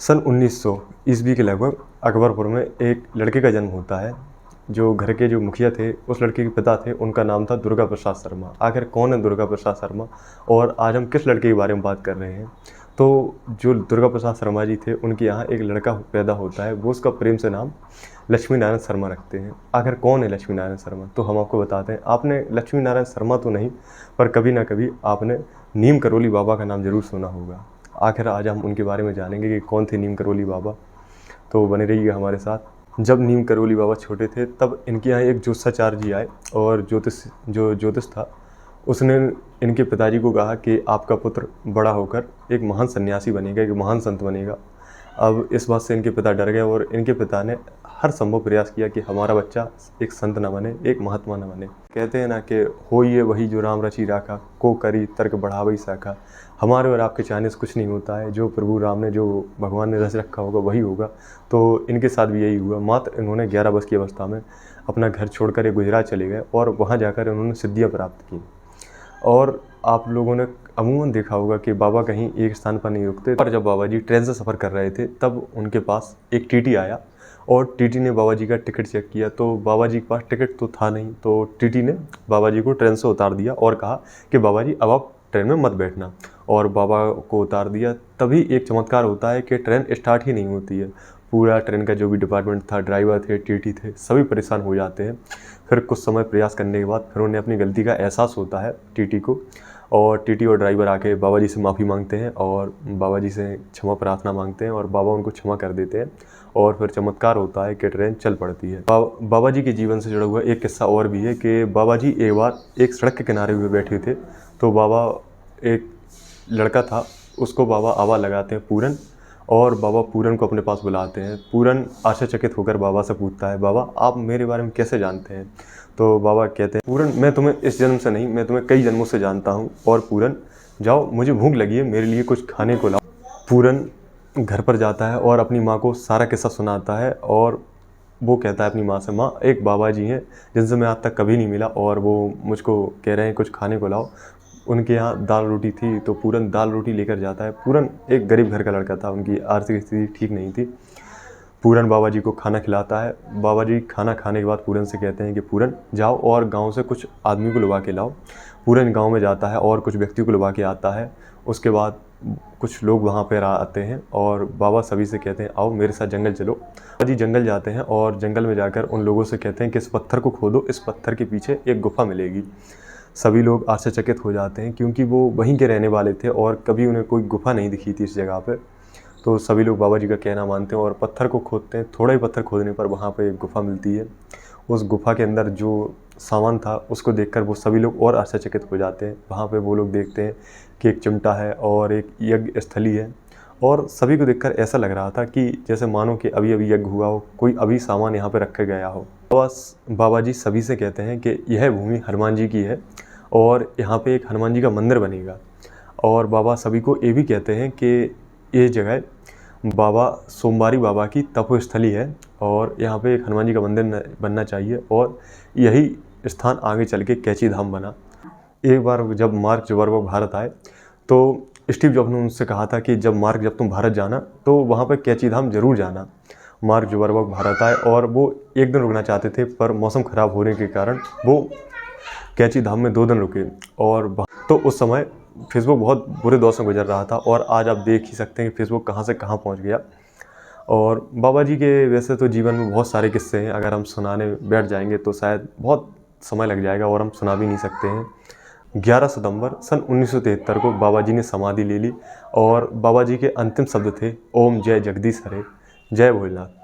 सन 1900 ईस्वी के लगभग अकबरपुर में एक लड़के का जन्म होता है। जो घर के जो मुखिया थे, उस लड़के के पिता थे, उनका नाम था दुर्गा प्रसाद शर्मा। आखिर कौन है दुर्गा प्रसाद शर्मा और आज हम किस लड़के के बारे में बात कर रहे हैं? तो जो दुर्गा प्रसाद शर्मा जी थे, उनके यहाँ एक लड़का पैदा होता है। वो उसका प्रेम से नाम लक्ष्मी नारायण शर्मा रखते हैं। आखिर कौन है लक्ष्मी नारायण शर्मा? तो हम आपको बताते हैं। आपने लक्ष्मी नारायण शर्मा तो नहीं, पर कभी ना कभी आपने नीम करोली बाबा का नाम ज़रूर सुना होगा। आखिर आज हम उनके बारे में जानेंगे कि कौन थे नीम करोली बाबा। तो बने रहिएगा हमारे साथ। जब नीम करोली बाबा छोटे थे, तब इनके यहाँ एक ज्योतिषाचार्य जी आए और ज्योतिष था, उसने इनके पिताजी को कहा कि आपका पुत्र बड़ा होकर एक महान सन्यासी बनेगा, एक महान संत बनेगा। अब इस बात से इनके पिता डर गए और इनके पिता ने हर संभव प्रयास किया कि हमारा बच्चा एक संत न बने, एक महात्मा न बने। कहते हैं ना कि हो ये वही जो राम रची राखा, को करी तर्क बढ़ावई शाखा। हमारे और आपके चाहने से कुछ नहीं होता है, जो प्रभु राम ने, जो भगवान ने रच रखा होगा वही होगा। तो इनके साथ भी यही हुआ। मात्र इन्होंने 11 वर्ष की अवस्था में अपना घर छोड़कर ये गुजरात चले गए और वहाँ जाकर इन्होंने सिद्धियाँ प्राप्त की। और आप लोगों ने अमूमन देखा होगा कि बाबा कहीं एक स्थान पर नहीं रुकते। पर जब बाबा जी ट्रेन से सफ़र कर रहे थे, तब उनके पास एक टीटी आया और टीटी ने बाबा जी का टिकट चेक किया। तो बाबा जी के पास टिकट तो था नहीं, तो टीटी ने बाबा जी को ट्रेन से उतार दिया और कहा कि बाबा जी अब आप ट्रेन में मत बैठना। और बाबा को उतार दिया। तभी एक चमत्कार होता है कि ट्रेन स्टार्ट ही नहीं होती है। पूरा ट्रेन का जो भी डिपार्टमेंट था, ड्राइवर थे, टीटी थे, सभी परेशान हो जाते हैं। फिर कुछ समय प्रयास करने के बाद फिर उन्हें अपनी गलती का एहसास होता है टीटी को, और टीटी और ड्राइवर आके बाबा जी से माफ़ी मांगते हैं और बाबा जी से क्षमा प्रार्थना मांगते हैं और बाबा उनको क्षमा कर देते हैं। और फिर चमत्कार होता है कि ट्रेन चल पड़ती है। बाबा जी के जीवन से जुड़ा हुआ एक किस्सा और भी है कि बाबा जी एक बार एक सड़क के किनारे हुए बैठे थे। तो बाबा, एक लड़का था, उसको बाबा आवा लगाते हैं पूरन, और बाबा पूरन को अपने पास बुलाते हैं। पूरन आश्चर्यचकित होकर बाबा से पूछता है, बाबा आप मेरे बारे में कैसे जानते हैं? तो बाबा कहते हैं, पूरन मैं तुम्हें इस जन्म से नहीं, मैं तुम्हें कई जन्मों से जानता हूँ। और पूरन जाओ, मुझे भूख लगी है, मेरे लिए कुछ खाने को लाओ। पूरन घर पर जाता है और अपनी माँ को सारा किस्सा सुनाता है। और वो कहता है अपनी माँ से, माँ एक बाबा जी हैं जिनसे मैं आज तक कभी नहीं मिला और वो मुझको कह रहे हैं कुछ खाने को लाओ। उनके यहाँ दाल रोटी थी, तो पूरन दाल रोटी लेकर जाता है। पूरन एक गरीब घर का लड़का था, उनकी आर्थिक स्थिति ठीक नहीं थी। पूरन बाबा जी को खाना खिलाता है। बाबा जी खाना खाने के बाद पूरन से कहते हैं कि पूरन जाओ और गांव से कुछ आदमी को लुभा के लाओ। पूरन गांव में जाता है और कुछ व्यक्ति को लुभा के आता है। उसके बाद कुछ लोग वहाँ पर आते हैं और बाबा सभी से कहते हैं, आओ मेरे साथ जंगल चलो। बाबा जी जंगल जाते हैं और जंगल में जाकर उन लोगों से कहते हैं कि इस पत्थर को खोदो, इस पत्थर के पीछे एक गुफा मिलेगी। सभी लोग आश्चर्यचकित हो जाते हैं क्योंकि वो वहीं के रहने वाले थे और कभी उन्हें कोई गुफा नहीं दिखी थी इस जगह पे। तो सभी लोग बाबा जी का कहना मानते हैं और पत्थर को खोदते हैं। थोड़ा ही पत्थर खोदने पर वहाँ पे एक गुफा मिलती है। उस गुफा के अंदर जो सामान था उसको देखकर वो सभी लोग और आश्चर्यचकित हो जाते हैं। वहाँ पे वो लोग देखते हैं कि एक चिमटा है और एक यज्ञ स्थली है, और सभी को देखकर ऐसा लग रहा था कि जैसे मानो कि अभी अभी यज्ञ हुआ हो, कोई अभी सामान यहाँ पे रखा गया हो। बाबा जी सभी से कहते हैं कि यह भूमि हनुमान जी की है और यहाँ पे एक हनुमान जी का मंदिर बनेगा। और बाबा सभी को ये भी कहते हैं कि ये जगह बाबा सोमवारी बाबा की तपोस्थली है और यहाँ पे एक हनुमान जी का मंदिर बनना चाहिए, और यही स्थान आगे चल के कैची धाम बना। एक बार जब मार्क जुकरबर्ग भारत आए, तो स्टीव जॉब्स ने उनसे कहा था कि जब तुम भारत जाना तो वहाँ पर कैची धाम जरूर जाना। मार्क जुकरबर्ग भारत आए और वो एक दिन रुकना चाहते थे, पर मौसम ख़राब होने के कारण वो कैची धाम में 2 दिन रुके। और तो उस समय फेसबुक बहुत बुरे दौर से गुजर रहा था, और आज आप देख ही सकते हैं कि फेसबुक कहाँ से कहाँ पहुँच गया। और बाबा जी के वैसे तो जीवन में बहुत सारे किस्से हैं, अगर हम सुनाने बैठ जाएंगे तो शायद बहुत समय लग जाएगा और हम सुना भी नहीं सकते हैं। 11 सितंबर सन 1973 को बाबा जी ने समाधि ले ली और बाबा जी के अंतिम शब्द थे, ओम जय जगदीश हरे, जय भोलेनाथ।